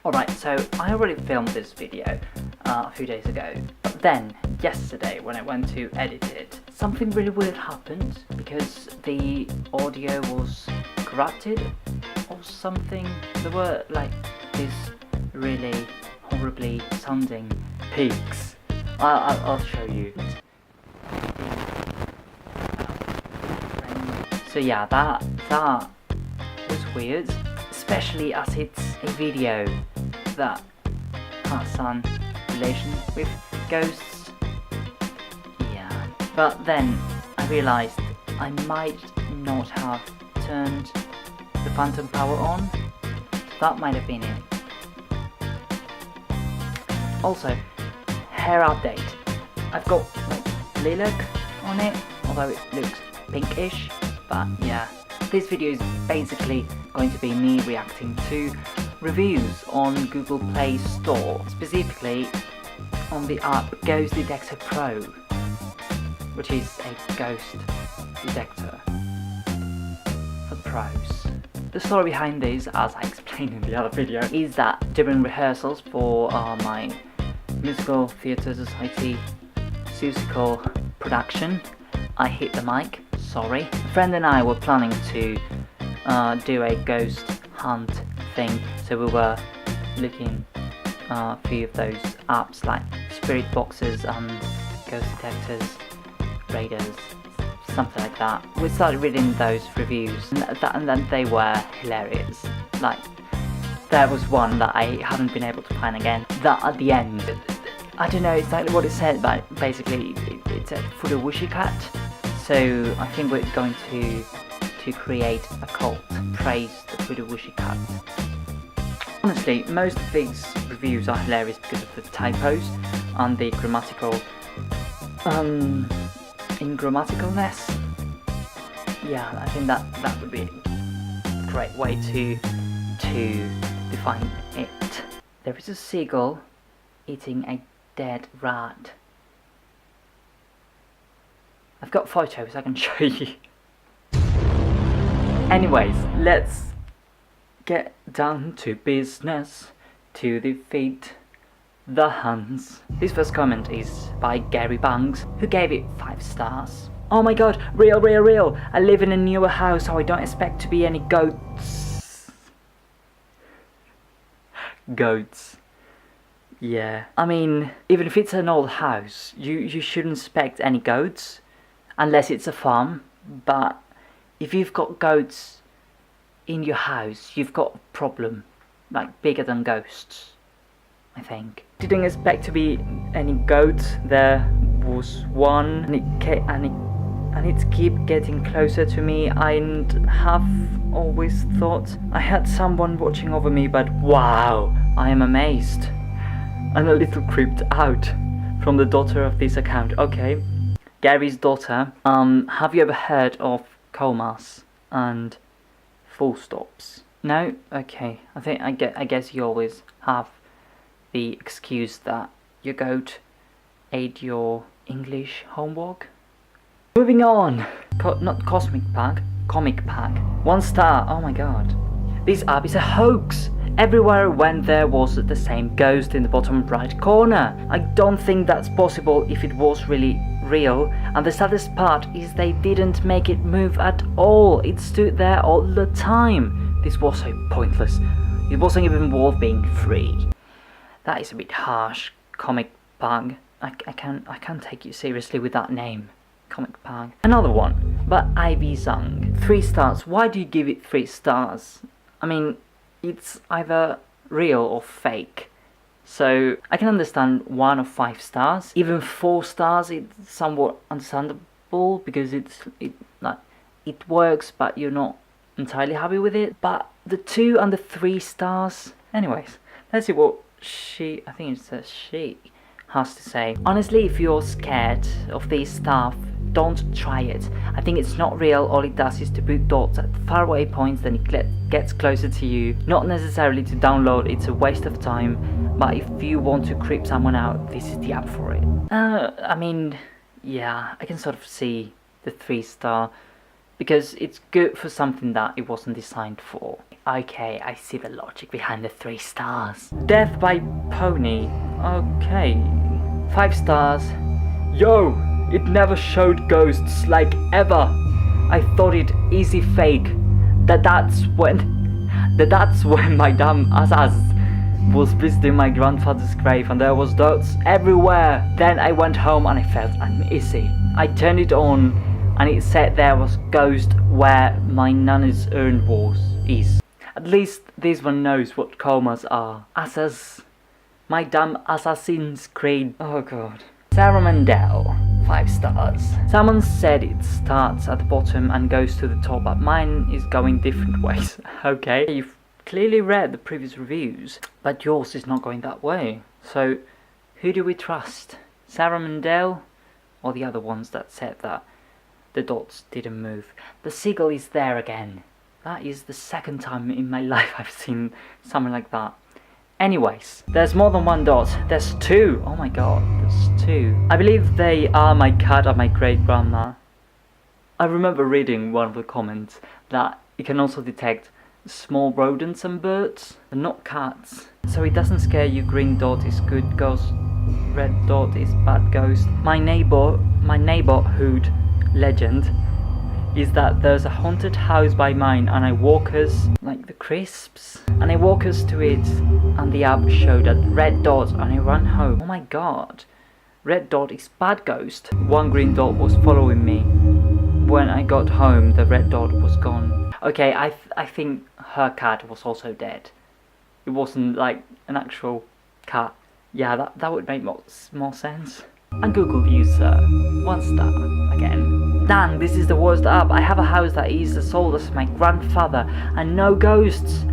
Alright, so I already filmed this video a few days ago, but then yesterday when I went to edit it, something really weird happened because the audio was corrupted or something. There were like these really horribly sounding pigs. I'll show you. So yeah, that was weird, especially as it's a video that has some relation with ghosts. Yeah, but then I realized I might not have turned the phantom power on. That might have been it. Also, hair update. I've got like lilac on it, although it looks pinkish. But yeah, this video is basically going to be me reacting to reviews on Google Play Store, specifically on the app Ghost Detector Pro, which is a ghost detector for pros. The story behind this, as I explained in the other video, is that during rehearsals for my musical theatre society Xisco production, I hit the mic. Sorry. A friend and I were planning to do a ghost hunt thing, so we were looking a few of those apps like spirit boxes and ghost detectors, radars, something like that. We started reading those reviews, and then they were hilarious. Like, there was one that I haven't been able to find again, that at the end, I don't know exactly what it said, but basically it said Fuduwushi Cat. So I think we're going to create a cult, praise the Fuduwushi Cat. Honestly, most of these reviews are hilarious because of the typos and the grammatical ingrammaticalness. Yeah, I think that would be a great way to define it. There is a seagull eating a dead rat. I've got photos I can show you. Anyways, let's get down to business to defeat the Huns. This first comment is by Gary Banks, who gave it 5 stars. Oh my god, real. I live in a newer house, so I don't expect to be any goats. Goats. Yeah. I mean, even if it's an old house, you shouldn't expect any goats. Unless it's a farm, but if you've got goats in your house, you've got a problem, like bigger than ghosts, I think. Didn't expect to be any goats. There was one, and it kept getting closer to me. I have always thought I had someone watching over me, but wow, I am amazed and a little creeped out from the daughter of this account. Okay. Gary's daughter, have you ever heard of comas and full stops? No? Okay, I guess you always have the excuse that your goat ate your English homework. Moving on! Not Cosmic Pack, Comic Pack. 1 star, oh my god. This app is a hoax! Everywhere I went there was the same ghost in the bottom right corner. I don't think that's possible if it was really real, and the saddest part is they didn't make it move at all. It stood there all the time. This was so pointless. It wasn't even worth being free. That is a bit harsh, Comic Pug. I can't take you seriously with that name, Comic Pug. Another one, but Ivy Zung. 3 stars. Why do you give it 3 stars? I mean, it's either real or fake. So I can understand 1 or 5 stars. Even 4 stars, it's somewhat understandable because it works, but you're not entirely happy with it. But the 2 and the 3 stars. Anyways, let's see what I think it says she has to say. Honestly, if you're scared of this stuff, don't try it. I think it's not real. All it does is to put dots at faraway points, then it gets closer to you. Not necessarily to download, it's a waste of time. But if you want to creep someone out, this is the app for it. I mean, yeah, I can sort of see the 3 star because it's good for something that it wasn't designed for. Okay, I see the logic behind the 3 stars. Death by Pony. Okay. 5 stars. Yo! It never showed ghosts, like, ever. I thought it easy fake. That's when my dumb ass was visiting my grandfather's grave and there was dots everywhere. Then I went home and I felt uneasy. I turned it on and it said there was ghost where my nanny's urn is. At least this one knows what comas are. Assass. My damn Assassin's Creed. Oh god. Sarah Mandel. 5 stars. Someone said it starts at the bottom and goes to the top, but mine is going different ways. Okay. You've clearly read the previous reviews, but yours is not going that way. So, who do we trust? Sarah Mandel or the other ones that said that the dots didn't move? The seagull is there again. That is the 2nd time in my life I've seen something like that. Anyways, there's more than 1 dot. There's 2. Oh my god, there's 2. I believe they are my cat and my great grandma. I remember reading one of the comments that it can also detect small rodents and birds, but not cats. So it doesn't scare you. Green dot is good ghost, red dot is bad ghost. My neighborhood legend is that there's a haunted house by mine and I walk us, like the crisps, and I walk us to it and the app showed a red dot and I run home. Oh my god. Red dot is bad ghost. 1 green dot was following me. When I got home, the red dot was gone. Okay, I think her cat was also dead. It wasn't like an actual cat. Yeah, that would make more sense. A Google user. 1 star. Again. Dan, this is the worst app. I have a house that is as old as my grandfather and no ghosts.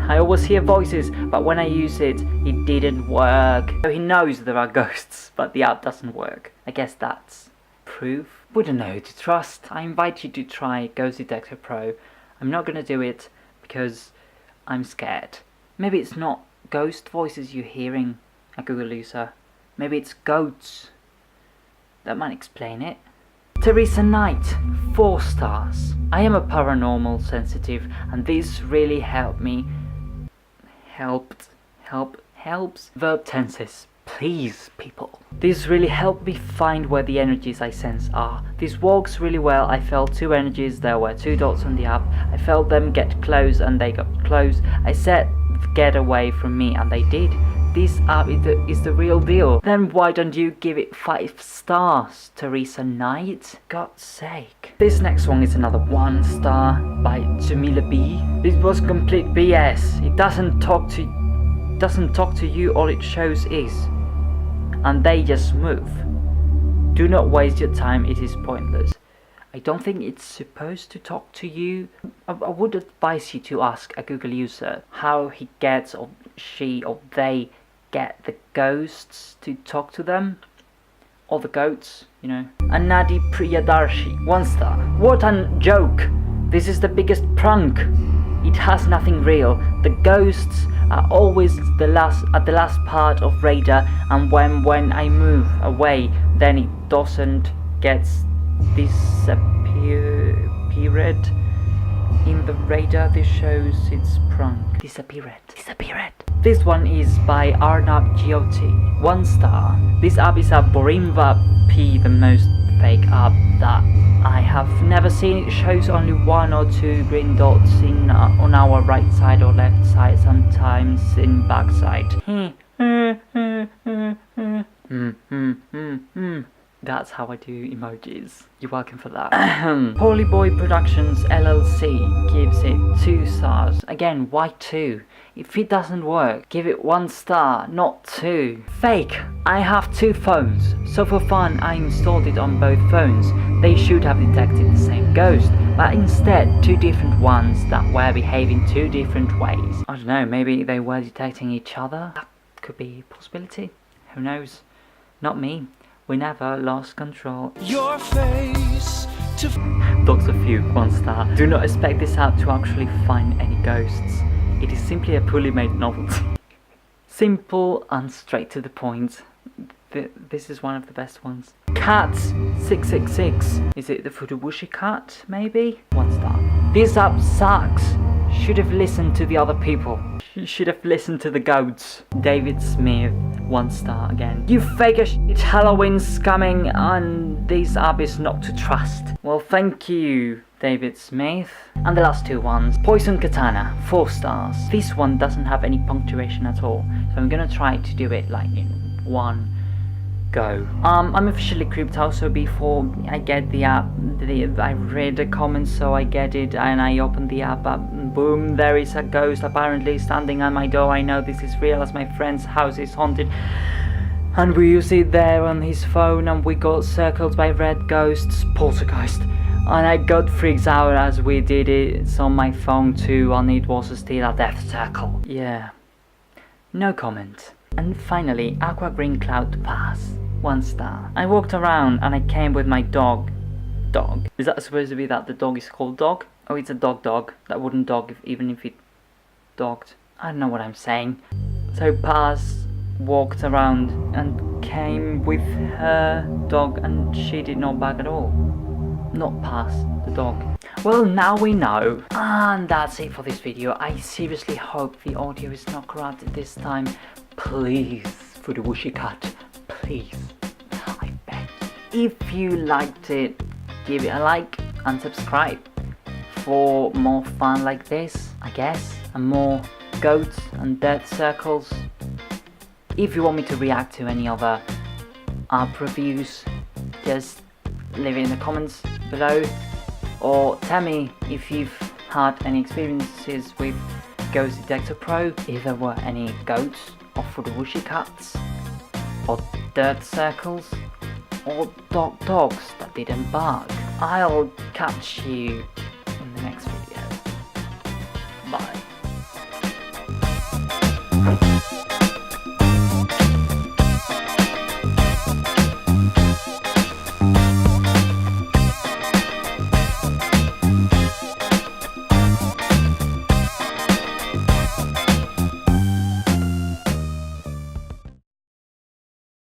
I always hear voices, but when I use it, it didn't work. So he knows there are ghosts, but the app doesn't work. I guess that's proof. Wouldn't know who to trust. I invite you to try Ghost Detector Pro. I'm not gonna do it because I'm scared. Maybe it's not ghost voices you're hearing, a Google user. Maybe it's goats. That might explain it. Teresa Knight, 4 stars. I am a paranormal sensitive and this really helped me. Helps. Verb tenses. Please, people. This really helped me find where the energies I sense are. This works really well. I felt 2 energies. There were 2 dots on the app. I felt them get close and they got close. I said get away from me and they did. This app is the real deal. Then why don't you give it 5 stars, Teresa Knight? God's sake. This next one is another 1 star by Jamila B. This was complete BS. It doesn't talk to you, all it shows is. And they just move. Do not waste your time, it is pointless. I don't think it's supposed to talk to you. I would advise you to ask a Google user how he gets or she or they get the ghosts to talk to them, or the goats, you know. Anadi Priyadarshi, 1 star. What a joke! This is the biggest prank. It has nothing real. The ghosts are always at the last part of radar, and when I move away, then it doesn't get disappeared. In the radar, this shows it's prank. Disappeared. This one is by Arnab Jyoti, 1 star. This app is a Borimba P, the most fake app that I have never seen. It shows only 1 or 2 green dots on our right side or left side, sometimes in back side. That's how I do emojis. You're welcome for that. Polyboy Productions LLC gives it 2 stars. Again, why 2? If it doesn't work, give it 1 star, not 2. Fake! I have 2 phones, so for fun I installed it on both phones. They should have detected the same ghost, but instead 2 different ones that were behaving 2 different ways. I don't know, maybe they were detecting each other? That could be a possibility. Who knows? Not me. We never lost control. Your face to Dr. Fugue, 1 star. Do not expect this app to actually find any ghosts. It is simply a poorly made novelty. Simple and straight to the point. This is one of the best ones. Cat 666. Is it the Fuduwushi Cat, maybe? 1 star. This app sucks. should have listened to the other people. You should have listened to the goats. David Smith, 1 star again. You fake as shit, Halloween's coming and this app is not to trust. Well, thank you, David Smith. And the last 2 ones. Poison Katana, 4 stars. This one doesn't have any punctuation at all, so I'm gonna try to do it like in one go. I'm officially creeped out, so before I get the app, I read the comments, so I get it, and I open the app up, and boom, there is a ghost apparently standing at my door. I know this is real as my friend's house is haunted, and we use it there on his phone, and we got circled by red ghosts, poltergeist, and I got freaked out as we did it. It's on my phone too, and it was still a death circle. Yeah, no comment. And finally, Aqua Green Cloud Pass, 1 star. I walked around and I came with my dog. Dog? Is that supposed to be that the dog is called Dog? Oh, it's a dog. That wouldn't dog even if it dogged. I don't know what I'm saying. So Pass walked around and came with her dog and she did not bag at all. Not Pass, the dog. Well, now we know. And that's it for this video. I seriously hope the audio is not corrupted this time. Please, Fuduwushi Cat, please, I beg. If you liked it, give it a like and subscribe for more fun like this, I guess, and more goats and death circles. If you want me to react to any other app reviews, just leave it in the comments below, or tell me if you've had any experiences with Ghost Detector Pro, if there were any goats or Fuduwushi Cats, or dirt circles, or dogs that didn't bark. I'll catch you in the next video.